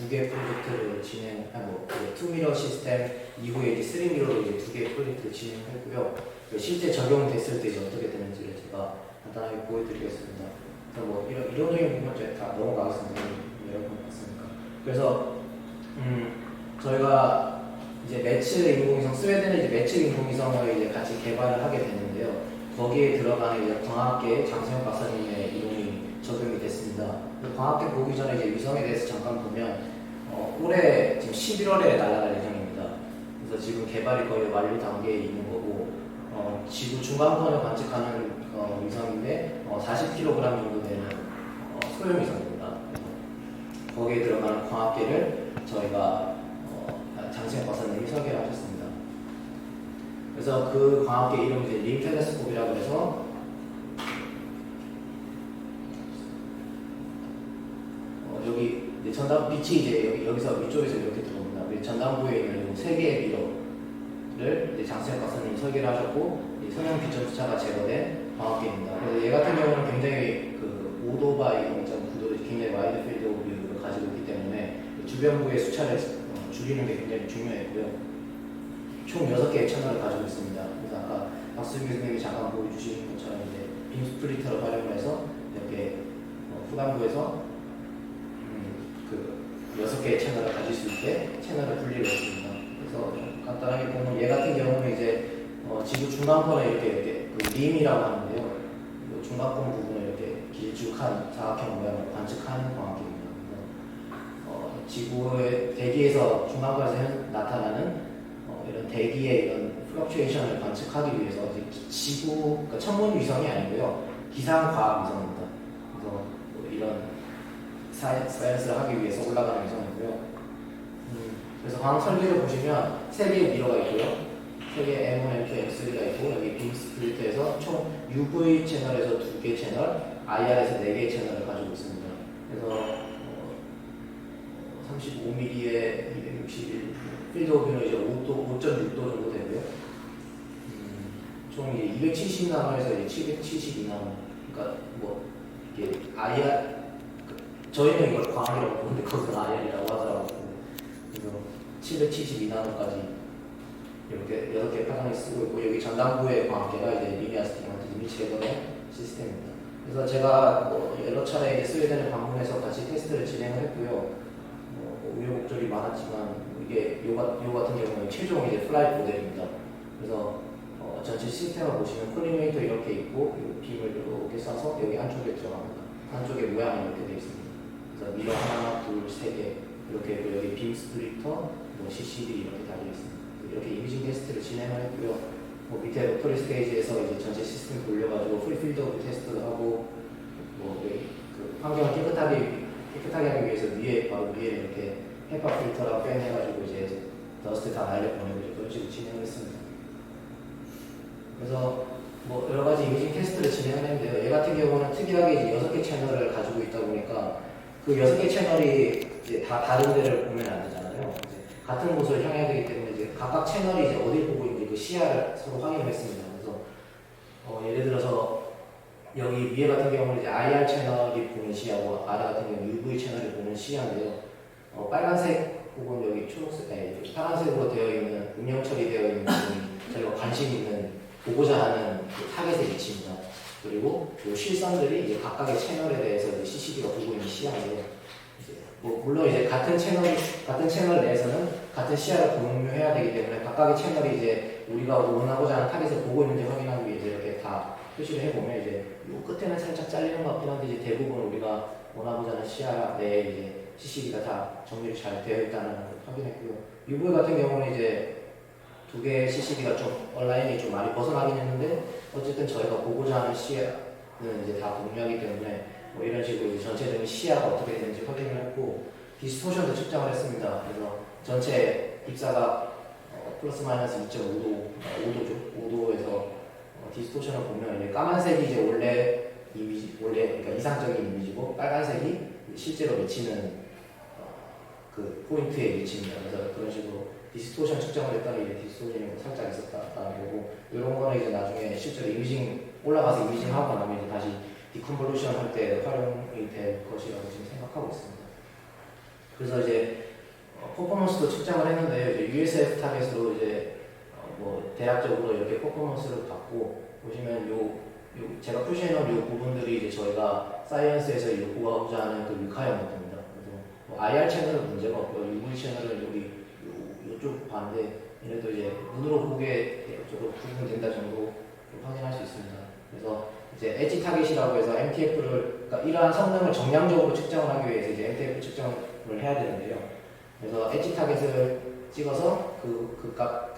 두 개 프로젝트를 진행하고 2미러 시스템 이후에 이제 3미러로 이제 두 개 프로젝트를 진행했고요. 실제 적용됐을 때 이제 어떻게 되는지를 제가 간단하게 보여드리겠습니다. 그래서 뭐 이론적인 부분 제가 다 넘어가겠습니다. 여러 번 봤으니까. 그래서 저희가 이제 매츠 인공위성 스웨덴의 이제 매츠 인공위성을 이제 같이 개발을 하게 됐는데요. 거기에 들어가는 이제 광학계 장세현 박사님의 이론이 적용이 됐습니다. 광학계 보기 전에 이제 위성에 대해서 잠깐 보면 올해 지금 11월에 날아갈 예정입니다. 그래서 지금 개발이 거의 완료 단계에 있는 거고 지구 중간권을 관측하는 위성인데 40kg 정도 되는 소형 위성입니다. 거기에 들어가는 광학계를 저희가 장세현 박사님이 설계를 하셨습니다. 그래서 그 광학계 이름이 이제 림 텔레스콥이라고 해서 여기 이제 전담 빛이 이제 여기서 위쪽에서 이렇게 들어옵니다. 우리 전담부에 있는 세 개의 미러를 이제 장세현 박사님이 설계를 하셨고 선형 비점 수차가 제거된 광학계입니다. 그래서 얘 같은 경우는 굉장히 그 5도 바이 0.9도로 굉장히 와이드 필드 오브 뷰를 가지고 있기 때문에 주변부의 수차를 줄이는 게 굉장히 중요했고요. 총 6개의 채널을 가지고 있습니다. 그래서 아까 박수진 교수님이 잠깐 보여주신 것처럼 이제 빔 스플리터를 활용을 해서 이렇게 후단부에서 그 6개의 채널을 가질 수 있게 채널을 분리를 했습니다. 그래서 간단하게 보면 얘 같은 경우는 이제 지구 중간권에 이렇게 그 림이라고 하는데요. 중간권 부분을 이렇게 길쭉한 사각형 모양을 관측하는 광학계입니다. 지구의 대기에서 중간권에서 나타나는 이런 대기의 이런 플럭추에이션을 관측하기 위해서 이제 지구, 그러니까 천문 위성이 아니고요. 기상 과학 위성입니다. 그래서 뭐 이런 사이언스를 하기 위해서 올라가는 위성이고요. 그래서 광학 설계를 보시면 3개의 미러가 있고요. 3개의 M1, M2, M3가 있고 여기 빔 스플리터에서 총 UV 채널에서 2개 채널, IR에서 4개의 채널을 가지고 있습니다. 그래서 35mm에 261 필드 오브는 이제 5.6도 정도 되고요. 총 이제 270나노에서 이제 772나노. 그러니까 뭐 이게 IR 저희는 이걸 광학이라고 보는데 거기서 IR이라고 하더라고요. 그래서 772나노까지 이렇게 6개 파장을 쓰고 있고 여기 전담부의 광학계가 이제 리니아스티먼트님이 제거된 시스템입니다. 그래서 제가 여러 차례 이제 스웨덴을 방문해서 같이 테스트를 진행을 했고요. 우여곡절이 많았지만 이게 요 같은 경우는 최종 이제 플라이트 모델입니다. 그래서 전체 시스템을 보시면 콜리메이터 이렇게 있고 빔을 이렇게 쏴서 여기 안쪽에 들어갑니다. 안쪽에 모양이 이렇게 되어 있습니다. 그래서 미러 하나, 둘, 세 개 이렇게 있고 여기 빔 스플리터, 뭐 CCD 이렇게 달려 있습니다. 이렇게 이미징 테스트를 진행을 했고요. 밑에 로터리 스테이지에서 이제 전체 시스템 돌려가지고 풀필드 오브 테스트도 하고 그 환경을 깨끗하게 하기 위해서 바로 위에 이렇게 헤파 필터랑 팬 해가지고 이제 더스트 다 날려보내고 그런 식으로 진행을 했습니다. 그래서 뭐 여러 가지 이미징 테스트를 진행을 했는데요. 얘 같은 경우는 특이하게 이제 6개 채널을 가지고 있다 보니까 그 6개 채널이 이제 다 다른 데를 보면 안 되잖아요. 이제 같은 곳을 향해야 되기 때문에 이제 각각 채널이 이제 어딜 보고 있는지 그 시야를 서로 확인을 했습니다. 그래서 예를 들어서 여기 위에 같은 경우는 이제 IR 채널이 보는 시야고 아래 같은 경우는 UV 채널이 보는 시야인데요. 빨간색 혹은 여기 초록색, 파란색으로 되어 있는 음영 처리되어 있는 부분이 저희가 관심 있는 보고자 하는 그 타겟의 위치입니다. 그리고 그 실선들이 이제 각각의 채널에 대해서 이제 CCD가 보고 있는 시야인데요. 물론 이제 같은 채널 내에서는 같은 시야를 공유해야 되기 때문에 각각의 채널이 이제 우리가 원하고자 하는 타겟을 보고 있는지 확인하기 위해 이렇게 다 표시를 해보면 이제 요 끝에는 살짝 잘리는 것 같긴 한데 이제 대부분 우리가 원하고자 하는 시야 내에 이제 CCD가 다 정렬이 잘 되어 있다는 걸 확인했고요. UV 같은 경우는 이제 2개의 CCD가 좀 온라인이 좀 많이 벗어나긴 했는데 어쨌든 저희가 보고자 하는 시야는 이제 다 공유하기 때문에 뭐 이런 식으로 전체적인 시야가 어떻게 되는지 확인을 했고 디스토션도 측정을 했습니다. 그래서 전체 입사가 플러스 마이너스 2.5도죠. 5도에서 디스토션을 보면 이제 까만색이 이제 원래 그러니까 이상적인 이미지고 빨간색이 실제로 미치는 그 포인트의 위치입니다. 그래서 그런 식으로 디스토션 측정을 했더니 이제 디스토션이 살짝 있었다라는 거고 이런 거는 이제 나중에 실제로 이미징 올라가서 이미징하고 나면 이제 다시 디컨볼루션 할 때 활용이 될 것이라고 지금 생각하고 있습니다. 그래서 이제 퍼포먼스도 측정을 했는데 이제 USF 타겟으로 이제 뭐 대략적으로 이렇게 퍼포먼스를 받고 보시면 제가 표시해놓은 요 부분들이 이제 저희가 사이언스에서 요구하고자 하는 그 리콰이어먼트입니다. 그래서 뭐 IR 채널은 문제가 없고요. UV 채널은 여기 요쪽 반대 얘네도 이제 눈으로 보기에 대략적으로 구분된다 정도 확인할 수 있습니다. 그래서 이제 엣지 타겟이라고 해서 MTF를 그러니까 이러한 성능을 정량적으로 측정을 하기 위해서 이제 MTF 측정을 해야 되는데요. 그래서 엣지 타겟을 찍어서 그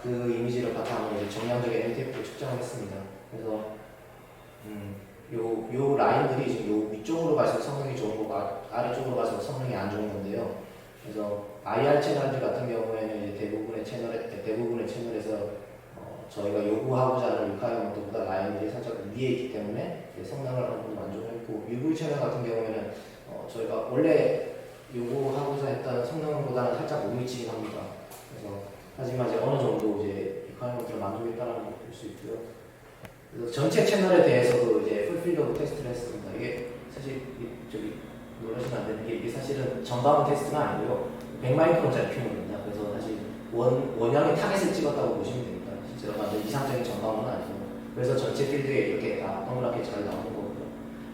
이미지를 바탕으로 이제 정량적인 MTF를 측정을 했습니다. 그래서 요 라인들이 지금 요 위쪽으로 갈수록 성능이 좋은 거고 아래쪽으로 갈수록 성능이 안 좋은 건데요. 그래서 IR 채널들 같은 경우에는 이제 대부분의 채널에서 저희가 요구하고자 하는 리콰이어먼트보다 라인들이 살짝 위에 있기 때문에 성능을 어느 정도 만족했고 UV 채널 같은 경우에는 저희가 원래 요구하고자 했던 성능보다는 살짝 못 미치긴 합니다. 그래서 하지만 이제 어느 정도 이제 리콰이어먼트를 만족했다는 걸 볼 수 있고요. 그래서 전체 채널에 대해서도 이제 풀필드 테스트를 했습니다. 이게 사실 저기 놀라시면 안 되는 게 이게 사실은 전방 테스트가 아니고요. 100마이크론짜리 필름입니다. 그래서 사실 원형의 타겟을 찍었다고 보시면 됩니다. 실제로 완전 이상적인 전방은 아니고 그래서 전체 필드에 이렇게 다 동그랗게 잘 나오는 거고요.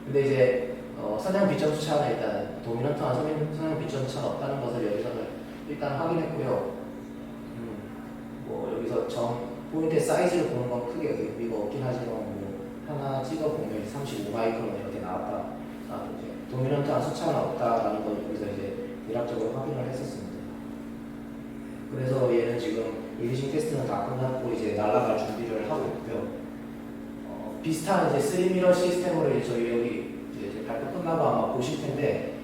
근데 이제 선형 비점 수차는 일단 도미넌트한 선형 비점 수차는 없다는 것을 여기서는 일단 확인했고요. 뭐 여기서 포인트의 사이즈를 보는 건 크게 의미가 없긴 하지만 뭐 하나 찍어보면 35마이크론 이렇게 나왔다. 이제 도미넌트한 수차는 없다라는 걸 여기서 이제 대략적으로 확인을 했었습니다. 그래서 얘는 지금 이미징 테스트는 다 끝났고 이제 날아갈 준비를 하고 있고요. 비슷한 이제 3미러 시스템으로 이제 저희 여기 이제 발표 끝나고 아마 보실 텐데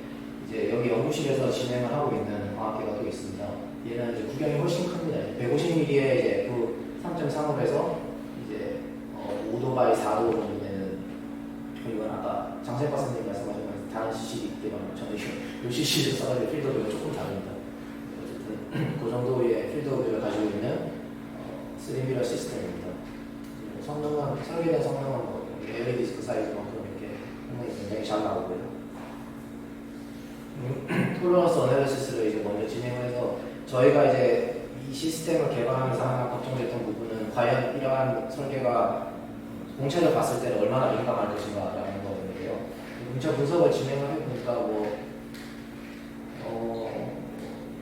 이제 여기 연구실에서 진행을 하고 있는 광학계가 또 있습니다. 얘는 이제 구경이 훨씬 큽니다. 150mm의 이제 그 3.3으로 해서 이제 5도 바이 4도 정도 되는 이건 아까 장세 박사님 말씀하신 다른 CCD 때문에 저는 이 CCD를 써가지고 필드 오브가 조금 다릅니다. 어쨌든 그 정도의 필드 오브를 가지고 있는 3미러 시스템입니다. 성능은 설계된 성능은 뭐 LED 디스크 사이즈만큼 이렇게 성능이 굉장히 잘 나오고요. 톨러런스 어널리시스를 이제 먼저 진행을 해서 저희가 이제 이 시스템을 개발하면서 하나 걱정됐던 부분은 과연 이러한 설계가 공차를 봤을 때는 얼마나 민감할 것인가라는 거였는데요. 공차 분석을 진행을 해보니까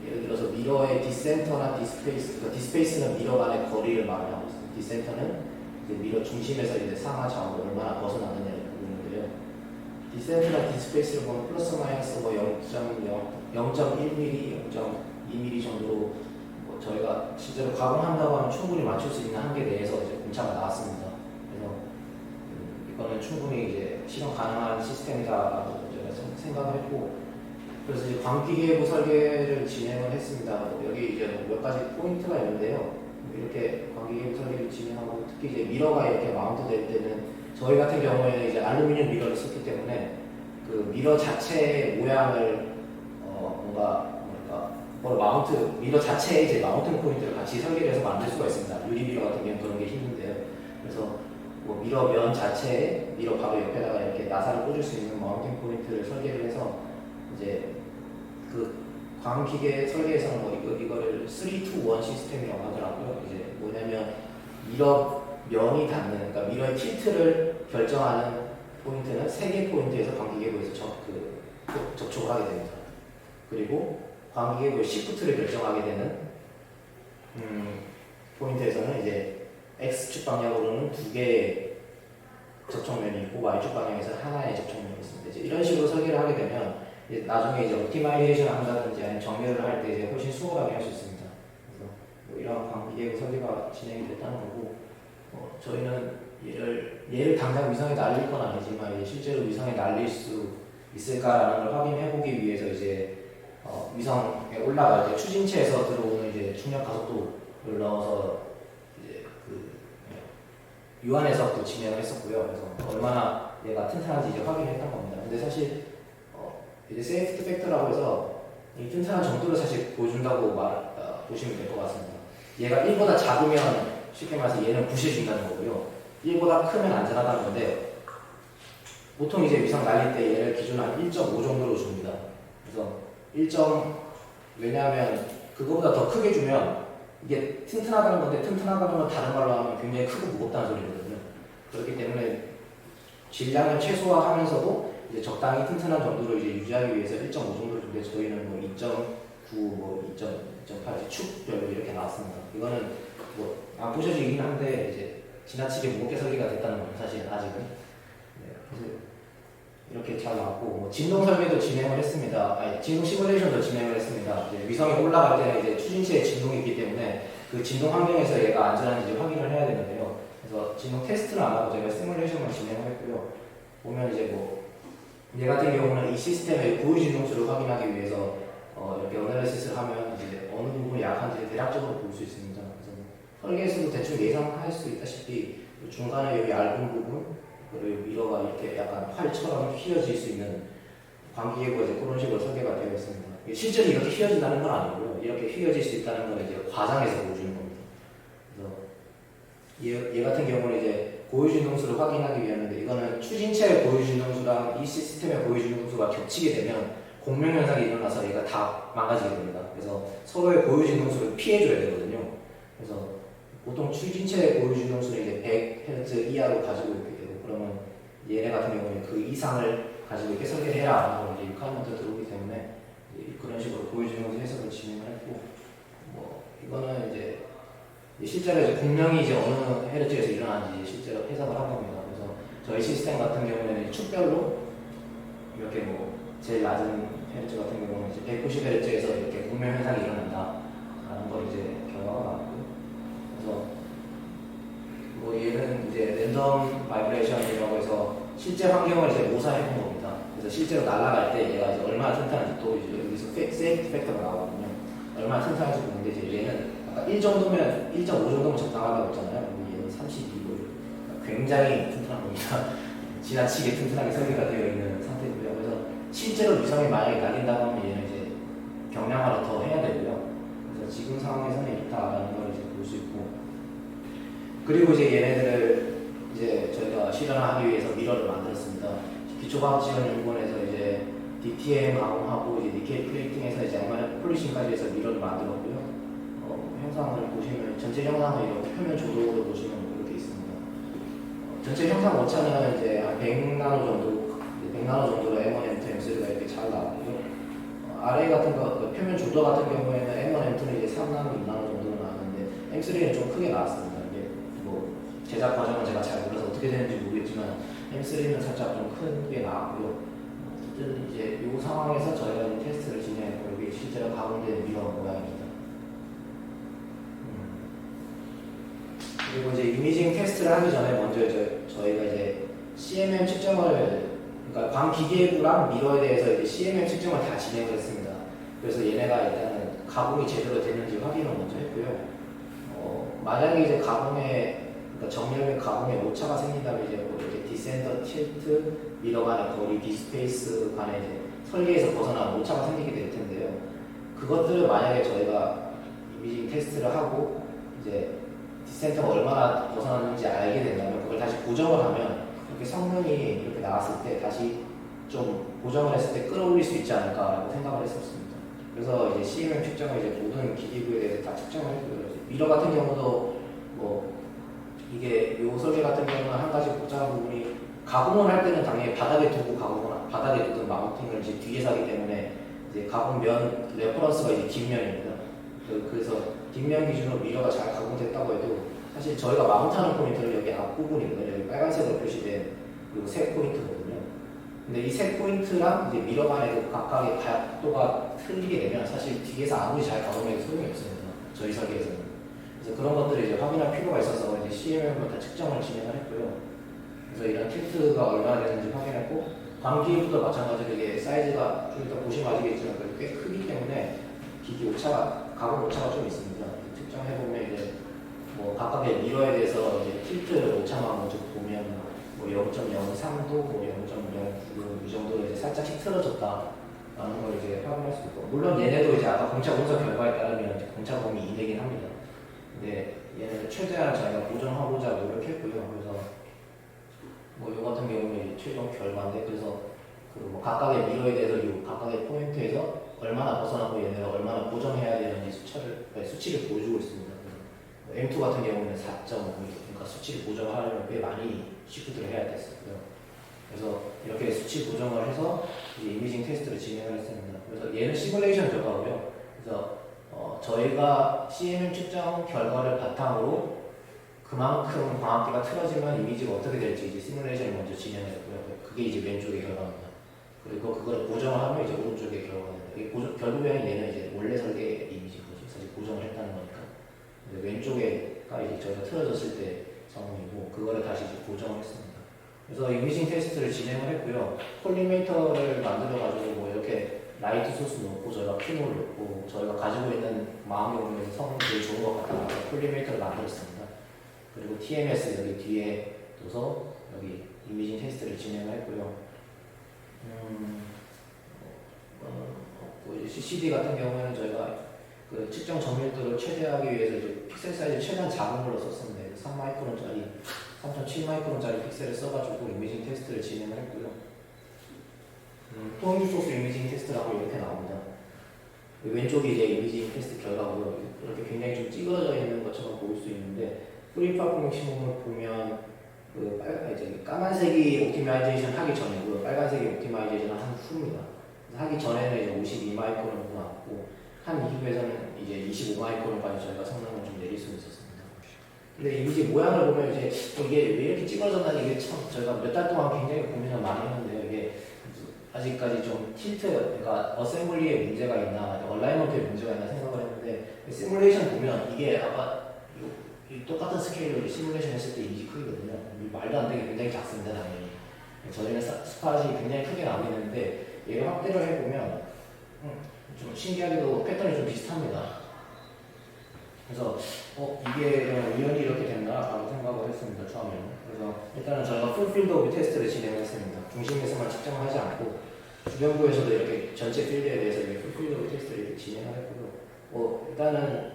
예를 들어서 미러의 디센터나 디스페이스, 그러니까 디스페이스는 미러 간의 거리를 말하고 있습니다. 디센터는 이제 미러 중심에서 이제 상하 좌우로 얼마나 벗어나느냐를 보는데요. 디센터나 디스페이스를 보면 플러스 마이너스 뭐 0.1mm, 0.2mm 정도로 저희가 실제로 가공한다고 하면 충분히 맞출 수 있는 한계 내에서 이제 공차가 나왔습니다. 그래서 이거는 충분히 이제 실현 가능한 시스템이다라고 저희가 생각을 했고, 그래서 이제 광기계부 설계를 진행을 했습니다. 여기 이제 몇 가지 포인트가 있는데요. 이렇게 광기계부 설계를 진행하고 특히 이제 미러가 이렇게 마운트 될 때는 저희 같은 경우에는 이제 알루미늄 미러를 썼기 때문에 그 미러 자체의 모양을 미러 자체에 이제 마운팅 포인트를 같이 설계를 해서 만들 수가 있습니다. 유리 미러 같은 경우는 그런 게 힘든데요. 그래서 뭐 미러 면 자체에 미러 바로 옆에다가 이렇게 나사를 꽂을 수 있는 마운팅 포인트를 설계를 해서 이제 그 광기계 설계에서는 뭐 이거를 3-to-1 시스템이라고 하더라고요. 이제 뭐냐면 미러 면이 닿는, 그러니까 미러의 틸트를 결정하는 포인트는 3개 포인트에서 광기계부에서 접촉을 하게 됩니다. 그리고 광기계부의 시프트를 결정하게 되는 포인트에서는 이제 X축 방향으로는 2개의 접촉면이 있고 Y축 방향에서 하나의 접촉면이 있습니다. 이제 이런 식으로 설계를 하게 되면 이제 나중에 이제 옵티마이제이션 한다든지 아니면 정렬을 할 때 이제 훨씬 수월하게 할 수 있습니다. 그래서 뭐 이런 광기계부 설계가 진행이 됐다는 거고, 저희는 얘를 당장 위성에 날릴 건 아니지만 실제로 위성에 날릴 수 있을까라는 걸 확인해보기 위해서 이제 위성에 올라갈 때 추진체에서 들어오는 이제 충격 가속도를 넣어서 이제 유한해석도 진행을 했었고요. 그래서 얼마나 얘가 튼튼한지 이제 확인했던 겁니다. 근데 사실 이제 세이프티 팩터라고 해서 이 튼튼한 정도를 사실 보여준다고 보시면 될 것 같습니다. 얘가 1보다 작으면 쉽게 말해서 얘는 부실해준다는 거고요. 1보다 크면 안전하다는 건데 보통 이제 위성 날릴 때 얘를 기준 한 1.5 정도로 줍니다. 그래서 왜냐하면 그거보다 더 크게 주면 이게 튼튼하다는 건데 튼튼하다는 건 다른 말로 하면 굉장히 크고 무겁다는 소리거든요. 그렇기 때문에 질량을 최소화하면서도 이제 적당히 튼튼한 정도로 이제 유지하기 위해서 1.5 정도를 준데 저희는 뭐 2.9, 뭐 2.8 축별로 이렇게 나왔습니다. 이거는 뭐 안 부셔지긴 한데 이제 지나치게 무겁게 설계가 됐다는 건 사실 아직은. 네, 그래서 이렇게 잘 나왔고 뭐 진동 설계도 진행을 했습니다. 아니 진동 시뮬레이션도 진행을 했습니다. 이제 위성이 올라갈 때는 이제 추진체에 진동이 있기 때문에 그 진동 환경에서 얘가 안전한지 이제 확인을 해야 되는데요. 그래서 진동 테스트는 안 하고 저희가 시뮬레이션만 진행을 했고요. 보면 이제 뭐 얘 같은 경우는 이 시스템의 고유 진동수를 확인하기 위해서 이렇게 어널리시스를 하면 이제 어느 부분이 약한지 대략적으로 볼 수 있습니다. 그래서 설계에서도 대충 예상할 수 있다시피 중간에 여기 얇은 부분 그리고 미러가 이렇게 약간 활처럼 휘어질 수 있는 광기계고 이제 그런 식으로 설계가 되어 있습니다. 실제로 이렇게 휘어진다는 건 아니고요. 이렇게 휘어질 수 있다는 건 이제 과장해서 보여주는 겁니다. 그래서 얘 같은 경우는 이제 고유진동수를 확인하기 위함인데 이거는 추진체의 고유진동수랑 이 시스템의 고유진동수가 겹치게 되면 공명현상이 일어나서 얘가 다 망가지게 됩니다. 그래서 서로의 고유진동수를 피해줘야 되거든요. 그래서 보통 추진체의 고유진동수는 이제 100Hz 이하로 가지고 있게 되고 그러면 얘네 같은 경우는 그 이상을 가지고 이렇게 설계를 해라 하고 이제 6화부터 들어오기 때문에 그런 식으로 고유진동수 해석을 진행을 했고 뭐 이거는 이제 실제로 이제 공명이 이제 어느 헤르츠에서 일어나는지 실제로 해석을 한 겁니다. 그래서 저희 시스템 같은 경우에는 축별로 이렇게 뭐 제일 낮은 헤르츠 같은 경우는 이제 190헤르츠에서 이렇게 공명 현상이 일어난다라는 걸 이제 결과가 나왔고, 그래서 뭐 얘는 이제 랜덤 바이브레이션이라고 해서 실제 환경을 이제 모사해 본 겁니다. 그래서 실제로 날아갈 때 얘가 이제 얼마나 튼튼한지 또 이제 여기서 세이프티 팩터가 나오거든요. 얼마나 튼튼한지 보는데 이제 얘는 1 정도면 1.5 정도면 적당하다고 했잖아요. 얘는 32로 굉장히 튼튼한 겁니다. 지나치게 튼튼하게 설계가 되어 있는 상태고요. 그래서 실제로 위성이 만약에 날린다고 하면 얘는 이제 경량화를 더 해야 되고요. 그래서 지금 상황에서는 이렇다라는 걸 이제 볼 수 있고, 그리고 이제 얘네들을 이제 저희가 실현하기 위해서 미러를 만들었습니다. 기초과학지원연구원에서 이제 DTM 가공하고 이제 니켈 플레이팅해서 이제 MRF 폴리싱까지 해서 미러를 만들었고요. 형상을 보시면 전체 형상을 이렇게 표면 조도로 보시면 이렇게 있습니다. 전체 형상 오차는 이제 한 100나노 정도, 100나노 정도로 M1, M2, M3가 이렇게 잘 나왔고요. 아래 같은 거, 표면 조도 같은 경우에는 M1, M2는 이제 3나노, 2나노 정도로 나왔는데 M3는 좀 크게 나왔습니다. 이게 뭐 제작 과정은 제가 잘 몰라서 어떻게 되는지 모르겠지만 M3는 살짝 좀 크게 나왔고요. 어쨌든 이제 이 상황에서 저희가 이제 테스트를 진행했고 여기 실제로 가공된 미러 모양입니다. 그리고 이제 이미징 테스트를 하기 전에 먼저 저희가 이제 CMM 측정을, 그러니까 광기계구랑 미러에 대해서 이제 CMM 측정을 다 진행을 했습니다. 그래서 얘네가 일단은 가공이 제대로 됐는지 확인을 먼저 했고요. 만약에 이제 가공에, 그러니까 정렬 가공에 오차가 생긴다면 이제 뭐 이렇게 디센더, 틸트, 미러 간의 거리, 디스페이스 간의 이제 설계에서 벗어난 오차가 생기게 될 텐데요. 그것들을 만약에 저희가 이미징 테스트를 하고 이제 디센터가 얼마나 벗어났는지 알게 된다면 그걸 다시 고정을 하면 이렇게 성능이 이렇게 나왔을 때 다시 좀 고정을 했을 때 끌어올릴 수 있지 않을까라고 생각을 했었습니다. 그래서 이제 CMM 측정을 이제 모든 기기부에 대해서 다 측정을 했고요. 미러 같은 경우도 뭐 이게 요 설계 같은 경우는 한 가지 복잡한 부분이 가공을 할 때는 당연히 바닥에 두고 바닥에 두든 마운팅을 이제 뒤에서 하기 때문에 이제 가공면 레퍼런스가 이제 뒷면입니다. 그래서 뒷면 기준으로 미러가 잘 가공됐다고 해도 사실 저희가 마운트하는 포인트는 여기 앞부분이거든요. 여기 빨간색으로 표시된 그리고 색 포인트거든요. 근데 이 색 포인트랑 이제 미러 간의 각각의 각도가 틀리게 되면 사실 뒤에서 아무리 잘 가공해도 소용이 없습니다. 저희 설계에서는. 그래서 그런 것들을 이제 확인할 필요가 있어서 이제 CMM으로 다 측정을 진행을 했고요. 그래서 이런 틸트가 얼마나 되는지 확인했고, 광기부터 마찬가지로 이게 사이즈가 좀 이따 보시면 아시겠지만 꽤 크기 때문에 기기 오차가, 가공 오차가 좀 있습니다. 측정해보면 이제 뭐 각각의 미러에 대해서 이제 틸트 오차만 먼저 보면 뭐 0.03도, 뭐 0.09, 이 정도로 이제 살짝씩 틀어졌다라는 걸 이제 확인할 수 있고, 물론 얘네도 이제 아까 공차 분석 결과에 따르면 이제 공차 범위 이내긴 합니다. 근데 얘네는 최대한 저희가 보정하고자 노력했고요. 그래서 뭐 이 같은 경우는 최종 결과인데, 그래서 그 뭐 각각의 미러에 대해서 이 각각의 포인트에서 얼마나 벗어나고 얘네가 얼마나 수치를 보여주고 있습니다. M2 같은 경우는 4.5, 그러니까 수치를 보정하려면 꽤 많이 시프트를 해야 됐었고요. 그래서 이렇게 수치 보정을 해서 이제 이미징 테스트를 진행을 했습니다. 그래서 얘는 시뮬레이션 결과고요. 그래서 저희가 CMM 측정 결과를 바탕으로 그만큼 광학기가 틀어지면 이미지가 어떻게 될지 이제 시뮬레이션을 먼저 진행했고요. 그게 이제 왼쪽의 결과입니다. 그리고 그걸 보정을 하면 이제 오른쪽의 결과가 됩니다. 이게 결국에는 얘는 이제 원래 설계 이미지인 거죠. 사실 보정을 했다는 거니까. 왼쪽에가 이제 저희가 틀어졌을 때 상황이고 그거를 다시 이제 보정을 했습니다. 그래서 이미징 테스트를 진행을 했고요. 콜리메이터를 만들어가지고 뭐 이렇게 라이트 소스 넣고 저희가 핀을 넣고 저희가 가지고 있는 망원경에서 성능 제일 좋은 것 같다고 콜리메이터를 만들었습니다. 그리고 TMS 여기 뒤에 둬서 여기 이미징 테스트를 진행을 했고요. 이제 CCD 같은 경우에는 저희가 그 측정 정밀도를 최대하기 위해서 이제 픽셀 사이즈 최대한 작은 걸로 썼습니다. 3마이크론짜리, 3.7마이크론짜리 픽셀을 써가지고 이미징 테스트를 진행을 했고요. 통일 소스 이미징 테스트라고 이렇게 나옵니다. 왼쪽이 이제 이미징 테스트 결과고요. 이렇게 굉장히 좀 찌그러져 있는 것처럼 보일 수 있는데 프리파포 맥시멈을 보면 이제 까만색이 옵티마이제이션 하기 전이고요. 빨간색이 옵티마이제이션 한 후입니다. 하기 전에는 이제 52마이크론으로 나왔고 한 이후에서는 이제 25마이크론까지 저희가 성능을 좀 내릴 수 있었습니다. 근데 이미지 모양을 보면 이제 이게 왜 이렇게 찌그러졌나 이게 참 저희가 몇 달 동안 굉장히 고민을 많이 했는데요. 이게 아직까지 좀 틸트, 그러니까 어셈블리에 문제가 있나, 얼라이먼트에 문제가 있나 생각을 했는데 시뮬레이션 보면 이게 아까 똑같은 스케일로 시뮬레이션 했을 때 이미지 크기거든요. 말도 안 되게 굉장히 작습니다, 당연히. 저희는 스팟이 굉장히 크게 나오는데 얘를 확대를 해보면 좀 신기하게도 패턴이 좀 비슷합니다. 그래서 이게 우연히 이렇게 됐나라고 생각을 했습니다, 처음에는. 그래서 일단은 저희가 풀필드 오브 테스트를 진행했습니다. 중심에서만 측정하지 않고 주변부에서도 이렇게 전체 필드에 대해서 이렇게 풀필드 오브 테스트를 이렇게 진행하였고요. 일단은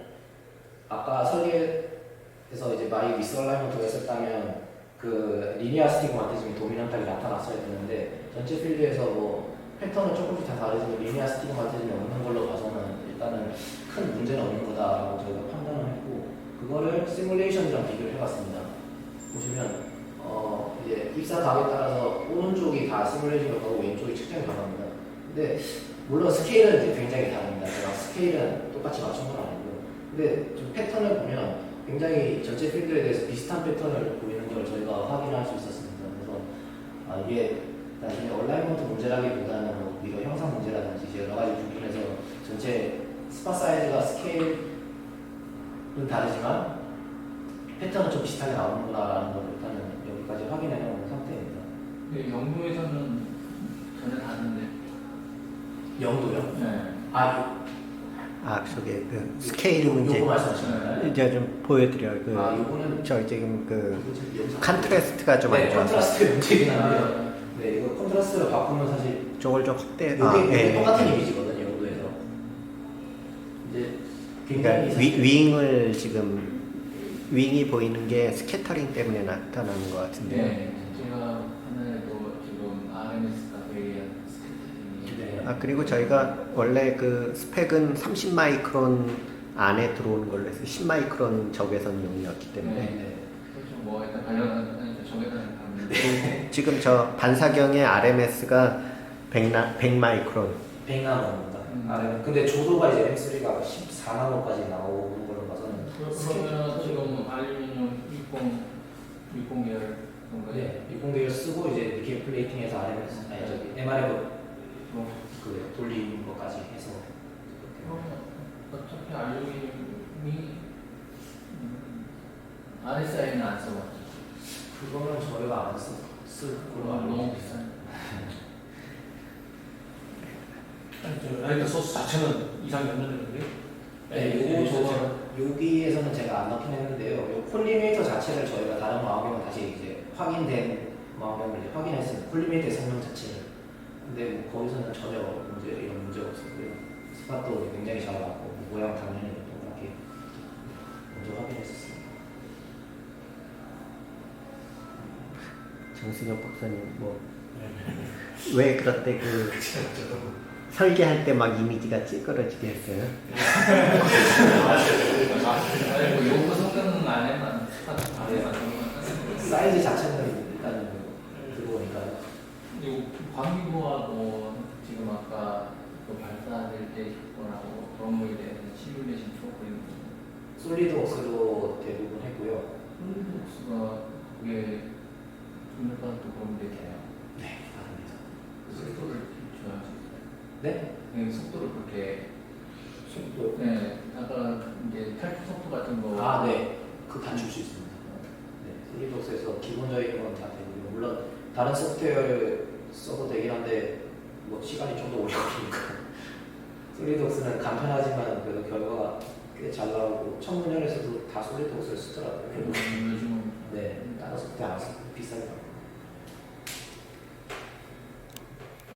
아까 설계에서 이제 마이 미스얼라이먼트가 있었다면 그 리니어 스티그마티즘이 도미넌트하게 나타났어야 되는데 전체 필드에서 뭐 패턴은 조금씩 다 다르지만 리니어 스티그마티즘이 없는 걸로 봐서는 일단은 큰 문제는 없는 거다라고 저희가 판단을 했고 그거를 시뮬레이션이랑 비교를 해봤습니다. 보시면 이제 입사 각에 따라서 오른쪽이 다 시뮬레이션 결과고 왼쪽이 측정 결과입니다. 근데 물론 스케일은 이제 굉장히 다릅니다. 제가 스케일은 똑같이 맞춘 건 아니고요. 근데 좀 패턴을 보면 굉장히 전체 필드에 대해서 비슷한 패턴을 보이는 걸 저희가 확인할 수 있었습니다. 그래서 이게 나중에 얼라이먼트 문제라기보다는 뭐 이거 형상 문제라든지 여러 가지 부분에서 전체 스팟 사이즈가 스케일은 다르지만 패턴은 좀 비슷하게 나오는구나라는 걸 일단은 여기까지 확인해 놓은 상태입니다. 네, 영도에서는 전혀 다른데. 영도요? 네. 저게 그 스케일 문제. 요거 말씀하시는 거예요? 이제 좀 보여드려요. 요거는 저 지금 컨트라스트가 좀 안 네, 좋아서. 컨트라스트 문제긴 한데요. 네, 이거 컨트라스트를 바꾸면 사실 저걸 좀 확대. 이게 똑같은 이미지거든요, 영도에서. 이제 굉장히 그러니까 윙을 지금 윙이 보이는 게 스캐터링 때문에 나타나는 것 같은데. 네, 제가 하나에도 지금 RMS가 베이한 스케줄이. 네. 그리고 저희가 원래 그 스펙은 30 마이크론 안에 들어오는 걸로 해서 10 마이크론 적외선용이었기 때문에. 네. 그렇죠. 뭐 일단 관련한 적외선을 봤는데. 지금 저 반사경의 RMS가 100 마이크론. 100나노입니다. 근데 조도가 이제 M3가 14나노까지 나오는 걸로 봐서는 그러면 지금 알루미늄 60 계열 뭔가요? 네, 60 계열 쓰고 이제 니켈 플레이팅해서 RMS 아니 저기 MRF 그 돌리는 것까지 해서 어차피 알루미늄이 RSI는 안 써봤죠. 그거는 저희가 안 쓸 걸로 알고 너무 있습니다. 비싸요. 라이트 소스 자체는 이상 연결되는데 네, 여기에서는 제가 안 넣긴 했는데요. 요 콜리메이터 자체를 저희가 다른 망원경을 다시 이제 확인된 망원경을 이제 확인했습니다. 콜리메이터의 성능 자체를. 근데 뭐 거기서는 전혀 이런 문제가 없었고요. 스팟도 굉장히 잘 나왔고 모양 당연히 동그랗게 먼저 확인했었습니다. 정승엽 박사님 왜 그렇대 설계할 때 막 이미지가 찌그러지게 했어요. 아니 뭐 요구 성능 안에만 안에만 사이즈 자체는 일단 들어오니까요. 요 광기부하고 지금 아까 그 발사될 때 거라고 건물에 대한 시뮬레이션 프로그램 솔리드웍스로 대부분 했고요. 홀리복스가 그게 중력과학도 그런 데 돼요. 네, 다릅니다. 그 속도를 줘야지. 네? 네, 속도를 그렇게 속도. 네, 아까 이제 타이프 속도 같은 거 아, 네. 그 갖출 수 있습니다. 네, 솔리드웍스에서 기본적인 건 다 되고요. 물론 다른 소프트웨어를 써도 되긴 한데 뭐 시간이 좀 더 오래 걸리니까. 솔리드웍스는 간편하지만 그래도 결과가 꽤 잘 나오고 첫 문연에서도 다 솔리드웍스를 쓰더라고요. 요즘은 네, 다른 소프트웨어 안 쓰고 비싸게.